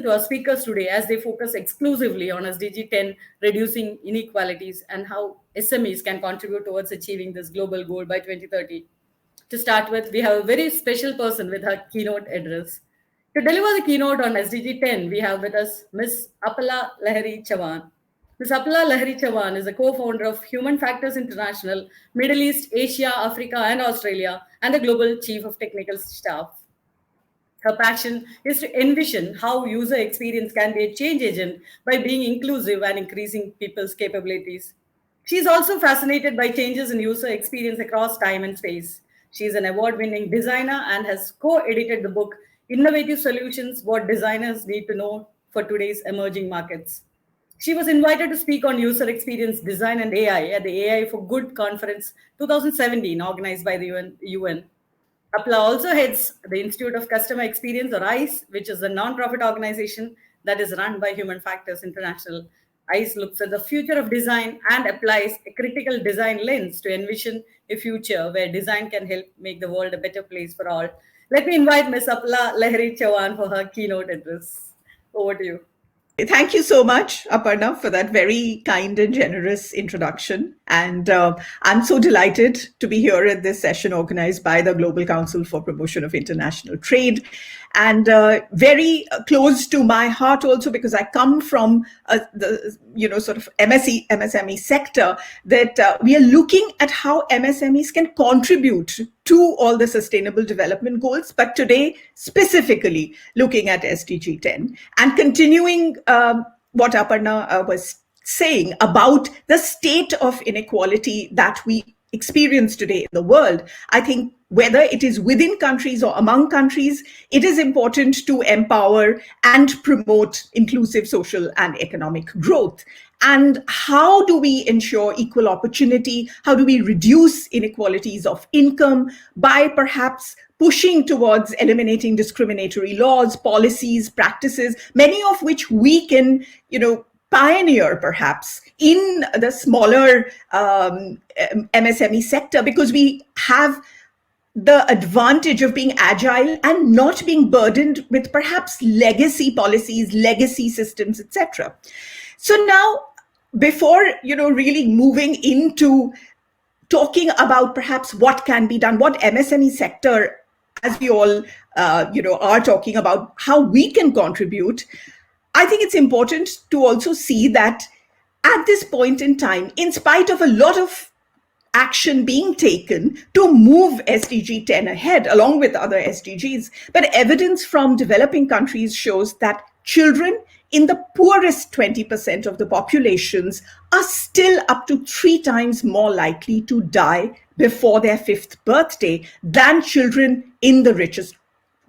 to our speakers today as they focus exclusively on SDG10, reducing inequalities, and how SMEs can contribute towards achieving this global goal by 2030. To start with, we have a very special person with her keynote address. To deliver the keynote on SDG10, we have with us Ms. Apala Lahiri Chavan. Ms. Apala Lahiri Chavan is a co-founder of Human Factors International, Middle East, Asia, Africa, and Australia, and the Global Chief of Technical Staff. Her passion is to envision how user experience can be a change agent by being inclusive and increasing people's capabilities. She is also fascinated by changes in user experience across time and space. She is an award-winning designer and has co-edited the book Innovative Solutions: What Designers Need to Know for Today's Emerging Markets. She was invited to speak on user experience design and AI at the AI for Good Conference 2017, organized by the UN. Apala also heads the Institute of Customer Experience, or ICE, which is a non-profit organization that is run by Human Factors International. ICE looks at the future of design and applies a critical design lens to envision a future where design can help make the world a better place for all. Let me invite Ms. Apala Lahiri Chavan for her keynote address. Over to you. Thank you so much, Aparna, for that very kind and generous introduction. And I'm so delighted to be here at this session organized by the Global Council for Promotion of International Trade. And very close to my heart also, because I come from the sort of MSME sector, that we are looking at how MSMEs can contribute to all the sustainable development goals, but today specifically looking at SDG10 and continuing what Aparna was saying about the state of inequality that we experience today in the world. I think whether it is within countries or among countries, it is important to empower and promote inclusive social and economic growth. And how do we ensure equal opportunity? How do we reduce inequalities of income by perhaps pushing towards eliminating discriminatory laws, policies, practices, many of which we can, pioneer perhaps in the smaller MSME sector, because we have the advantage of being agile and not being burdened with perhaps legacy policies, legacy systems, etc. So now, before really moving into talking about perhaps what can be done, what MSME sector, as we all are talking about, how we can contribute, I think it's important to also see that at this point in time, in spite of a lot of action being taken to move SDG 10 ahead along with other SDGs, but evidence from developing countries shows that children in the poorest 20% of the populations are still up to 3 times more likely to die before their 5th birthday than children in the richest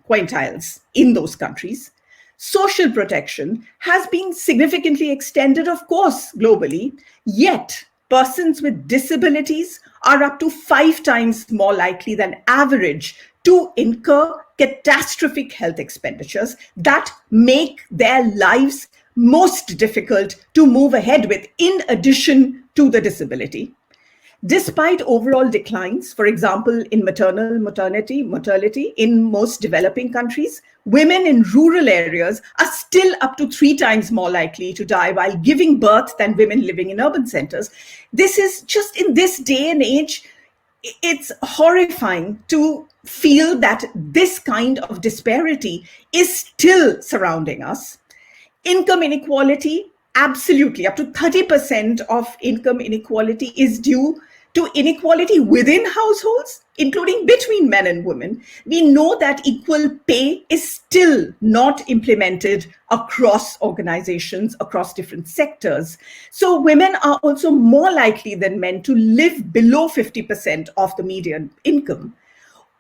quintiles in those countries. Social protection has been significantly extended, of course, globally, yet persons with disabilities are up to 5 times more likely than average to incur catastrophic health expenditures that make their lives most difficult to move ahead with, in addition to the disability. Despite overall declines, for example, in maternal mortality in most developing countries, women in rural areas are still up to 3 times more likely to die while giving birth than women living in urban centers. This is just, in this day and age, it's horrifying to feel that this kind of disparity is still surrounding us. Income inequality, absolutely, up to 30% of income inequality is due to inequality within households, including between men and women. We know that equal pay is still not implemented across organizations, across different sectors. So women are also more likely than men to live below 50% of the median income.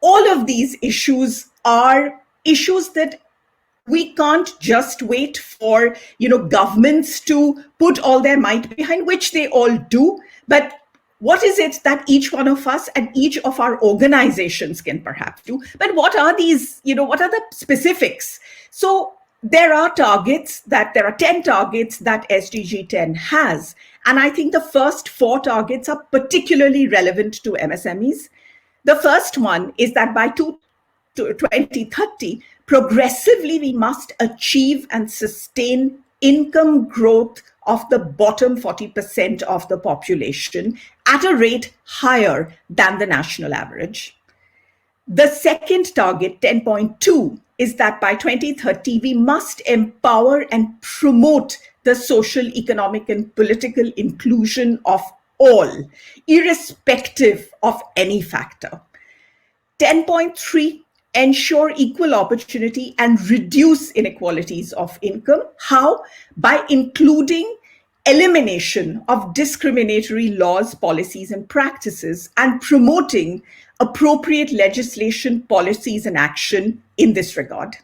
All of these issues are issues that we can't just wait for, governments to put all their might behind, which they all do. But what is it that each one of us and each of our organizations can perhaps do? But what are these, what are the specifics? So there are 10 targets that SDG 10 has. And I think the first 4 targets are particularly relevant to MSMEs. The first one is that by 2030, Progressively, we must achieve and sustain income growth of the bottom 40% of the population at a rate higher than the national average. The second target, 10.2, is that by 2030, we must empower and promote the social, economic, and political inclusion of all, irrespective of any factor. 10.3, ensure equal opportunity and reduce inequalities of income. How? By including elimination of discriminatory laws, policies, and practices, and promoting appropriate legislation, policies, and action in this regard.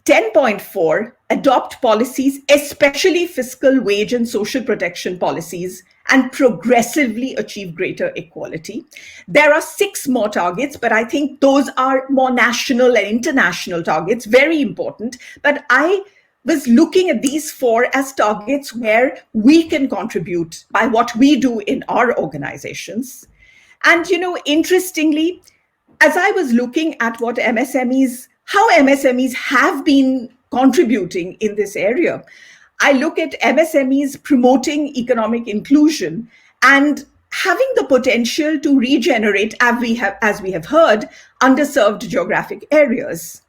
10.4, adopt policies, especially fiscal, wage, and social protection policies, and progressively achieve greater equality. There are 6 more targets, but I think those are more national and international targets, very important. But I was looking at these 4 as targets where we can contribute by what we do in our organizations. And, interestingly, as I was looking at what how MSMEs have been contributing in this area, I look at MSMEs promoting economic inclusion and having the potential to regenerate, as we have heard, underserved geographic areas.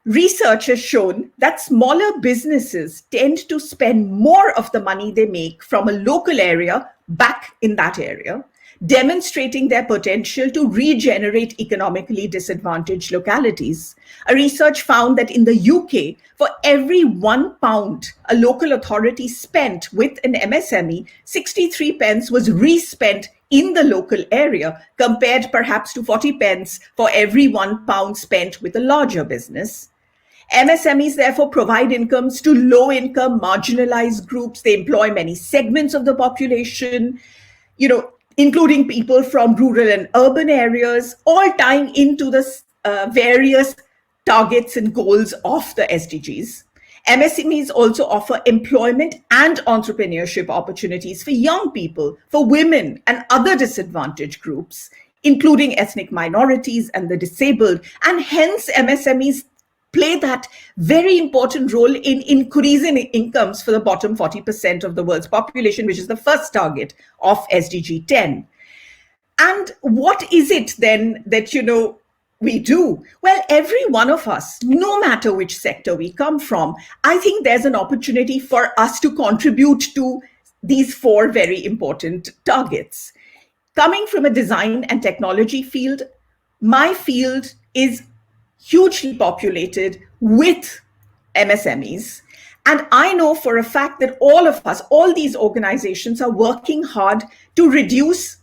Research has shown that smaller businesses tend to spend more of the money they make from a local area back in that area, demonstrating their potential to regenerate economically disadvantaged localities. A research found that in the UK, for every £1 a local authority spent with an MSME, 63 pence was re-spent in the local area, compared perhaps to 40 pence for every £1 spent with a larger business. MSMEs therefore provide incomes to low-income, marginalized groups. They employ many segments of the population, including people from rural and urban areas, all tying into the various targets and goals of the SDGs. MSMEs also offer employment and entrepreneurship opportunities for young people, for women and other disadvantaged groups, including ethnic minorities and the disabled. And hence, MSMEs play that very important role in increasing incomes for the bottom 40% of the world's population, which is the first target of SDG10. And what is it then that, we do? Well, every one of us, no matter which sector we come from, I think there's an opportunity for us to contribute to these 4 very important targets. Coming from a design and technology field, my field is hugely populated with MSMEs. And I know for a fact that all these organizations are working hard to reduce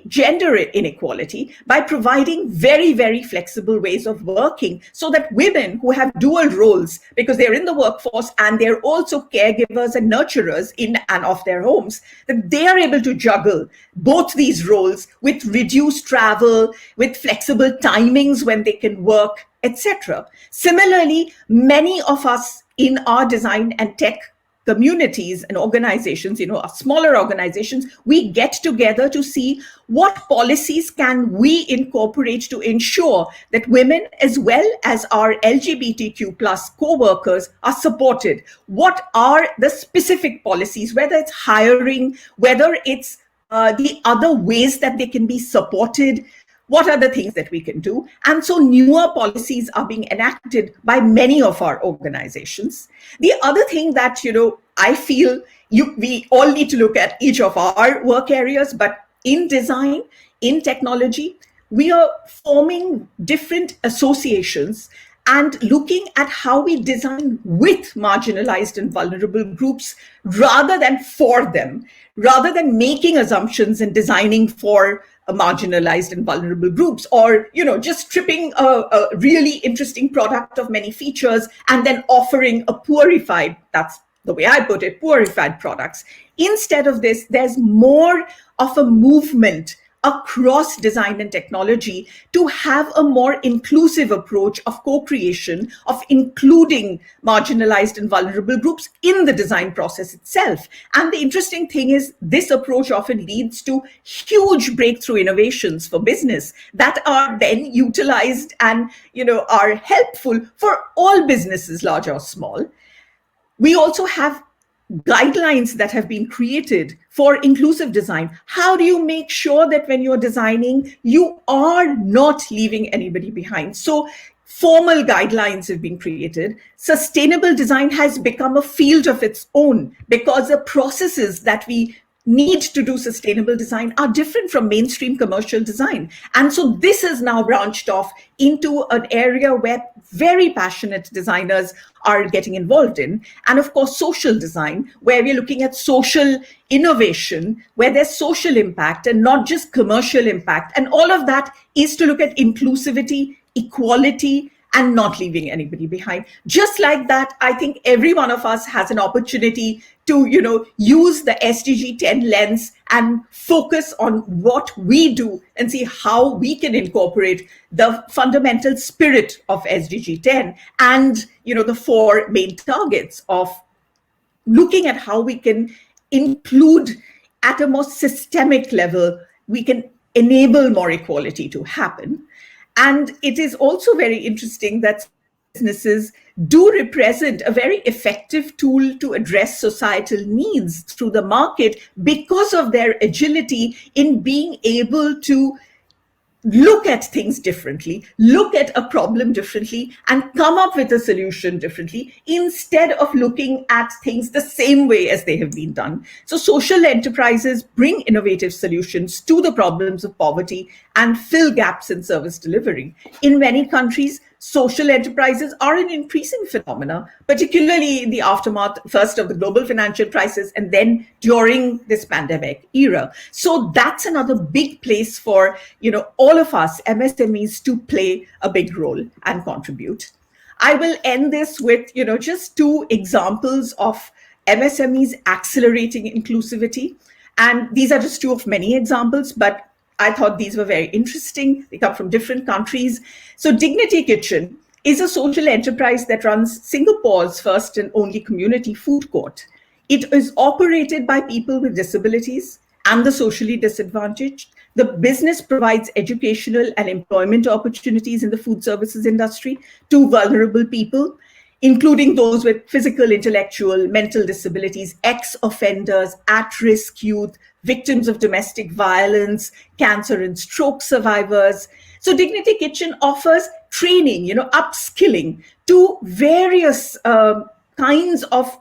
gender inequality by providing very, very flexible ways of working, so that women who have dual roles, because they're in the workforce and they're also caregivers and nurturers in and of their homes, that they are able to juggle both these roles with reduced travel, with flexible timings when they can work, etc. Similarly, many of us in our design and tech communities and organizations, smaller organizations, we get together to see what policies can we incorporate to ensure that women, as well as our LGBTQ plus co-workers, are supported. What are the specific policies, whether it's hiring, whether it's the other ways that they can be supported? What are the things that we can do? And so newer policies are being enacted by many of our organizations. The other thing that, I feel we all need to look at each of our work areas, but in design, in technology, we are forming different associations and looking at how we design with marginalized and vulnerable groups rather than for them, rather than making assumptions and designing for marginalized and vulnerable groups, or just stripping a really interesting product of many features and then offering a purified, that's the way I put it, purified products. Instead of this, there's more of a movement across design and technology to have a more inclusive approach of co-creation, of including marginalized and vulnerable groups in the design process itself. And the interesting thing is this approach often leads to huge breakthrough innovations for business that are then utilized and are helpful for all businesses, large or small. We also have guidelines that have been created for inclusive design. How do you make sure that when you're designing, you are not leaving anybody behind? So formal guidelines have been created. Sustainable design has become a field of its own because the processes that we need to do sustainable design are different from mainstream commercial design. And so this is now branched off into an area where very passionate designers are getting involved in. And of course, social design, where we're looking at social innovation, where there's social impact and not just commercial impact. And all of that is to look at inclusivity, equality, and not leaving anybody behind. Just like that, I think every one of us has an opportunity to, use the SDG10 lens and focus on what we do and see how we can incorporate the fundamental spirit of SDG10 and, the four main targets of looking at how we can include at a more systemic level, we can enable more equality to happen. And it is also very interesting that businesses do represent a very effective tool to address societal needs through the market because of their agility in being able to look at things differently, look at a problem differently, and come up with a solution differently instead of looking at things the same way as they have been done. So social enterprises bring innovative solutions to the problems of poverty and fill gaps in service delivery. In many countries, social enterprises are an increasing phenomena, particularly in the aftermath, first of the global financial crisis and then during this pandemic era. So that's another big place for, all of us MSMEs to play a big role and contribute. I will end this with, just two examples of MSMEs accelerating inclusivity. And these are just two of many examples, but I thought these were very interesting. They come from different countries. So Dignity Kitchen is a social enterprise that runs Singapore's first and only community food court. It is operated by people with disabilities and the socially disadvantaged. The business provides educational and employment opportunities in the food services industry to vulnerable people, including those with physical, intellectual, mental disabilities, ex-offenders, at-risk youth, victims of domestic violence, cancer and stroke survivors. So Dignity Kitchen offers training, upskilling to various kinds of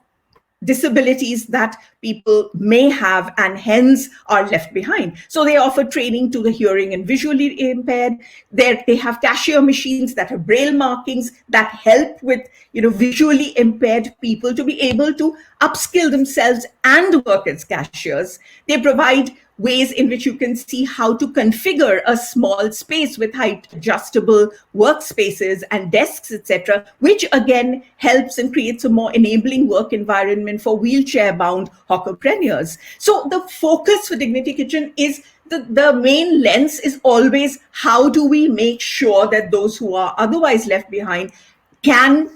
disabilities that people may have and hence are left behind. So they offer training to the hearing and visually impaired. They have cashier machines that have braille markings that help with visually impaired people to be able to upskill themselves and work as cashiers. They provide ways in which you can see how to configure a small space with height adjustable workspaces and desks, etc., which again helps and creates a more enabling work environment for wheelchair-bound hawkerpreneurs. So the focus for Dignity Kitchen is the main lens is always how do we make sure that those who are otherwise left behind can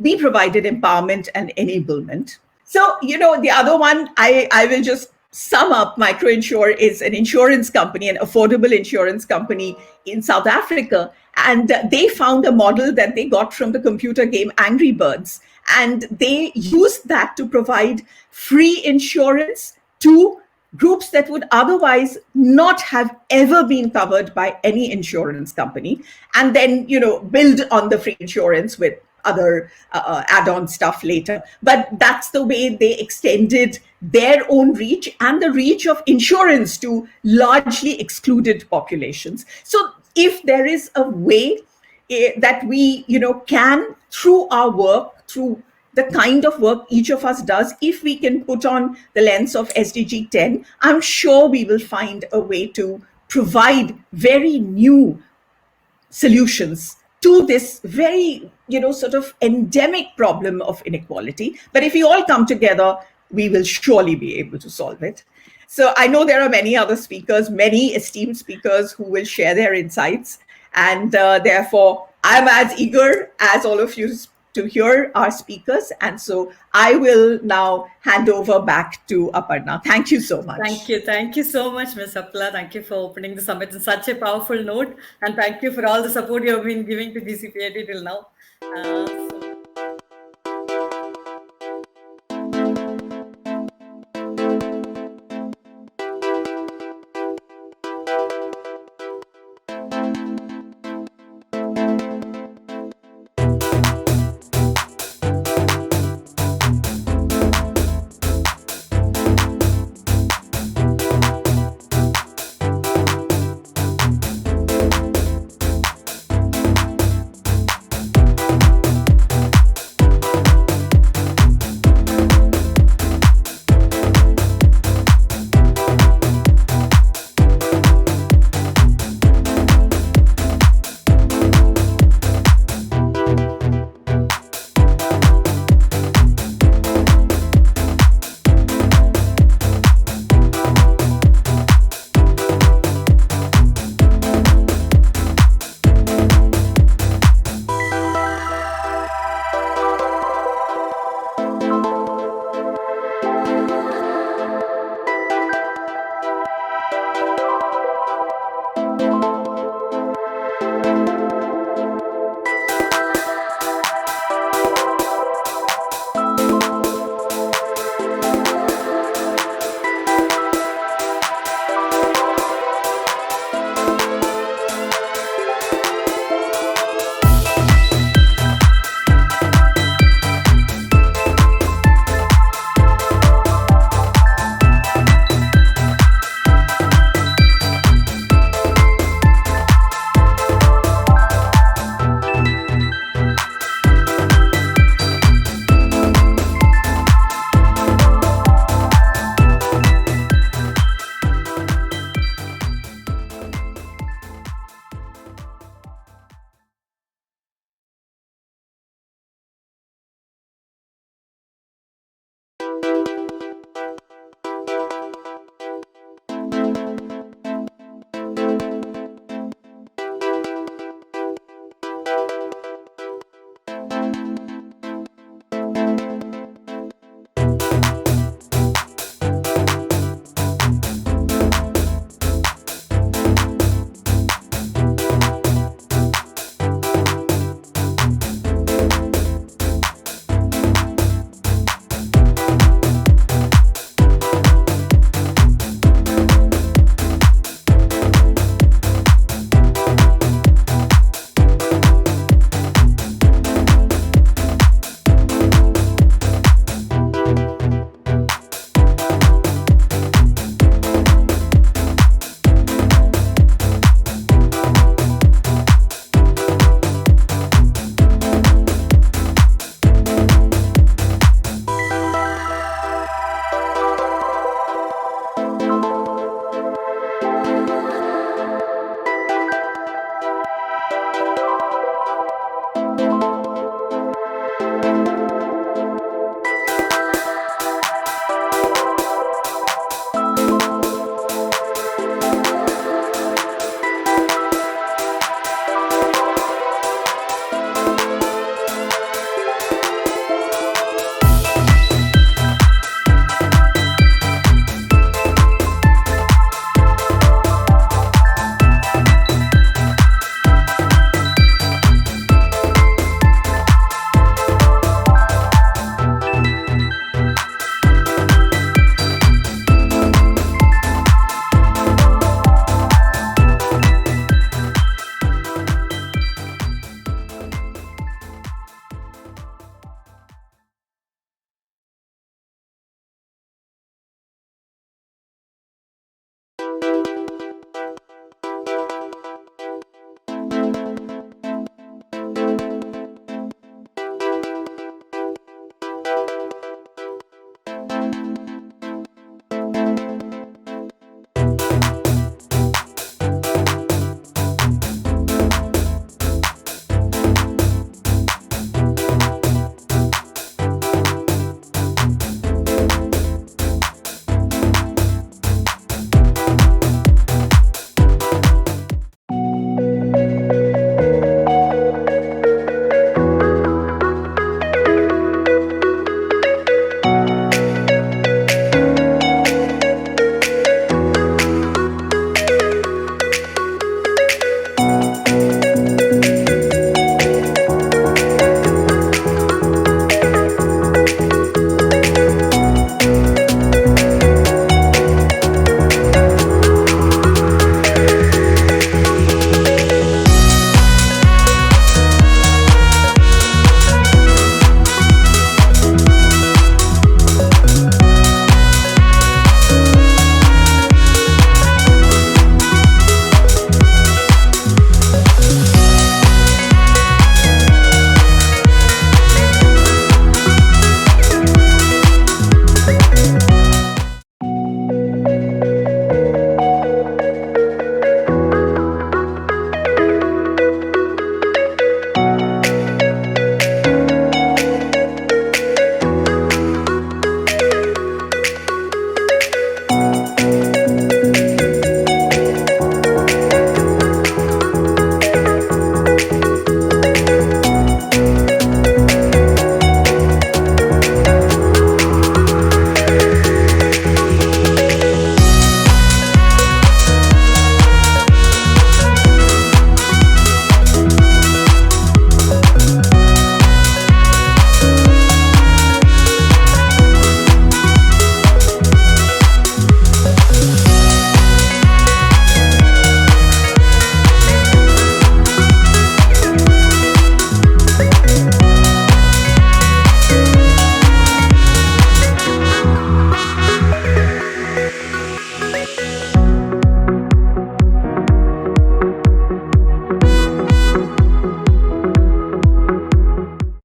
be provided empowerment and enablement. So, the other one, I will just sum up. Microinsure is an insurance company, an affordable insurance company in South Africa. And they found a model that they got from the computer game Angry Birds. And they used that to provide free insurance to groups that would otherwise not have ever been covered by any insurance company. And then, build on the free insurance with other add-on stuff later. But that's the way they extended their own reach and the reach of insurance to largely excluded populations. So if there is a way that we, can, through our work, through the kind of work each of us does, if we can put on the lens of SDG 10, I'm sure we will find a way to provide very new solutions to this very, sort of endemic problem of inequality. But if we all come together, we will surely be able to solve it. So I know there are many other speakers, many esteemed speakers who will share their insights. And therefore, I'm as eager as all of you to hear our speakers. And so I will now hand over back to Aparna. Thank you so much. Thank you. Thank you so much, Ms. Apala. Thank you for opening the summit in such a powerful note. And thank you for all the support you have been giving to GCPAT till now. So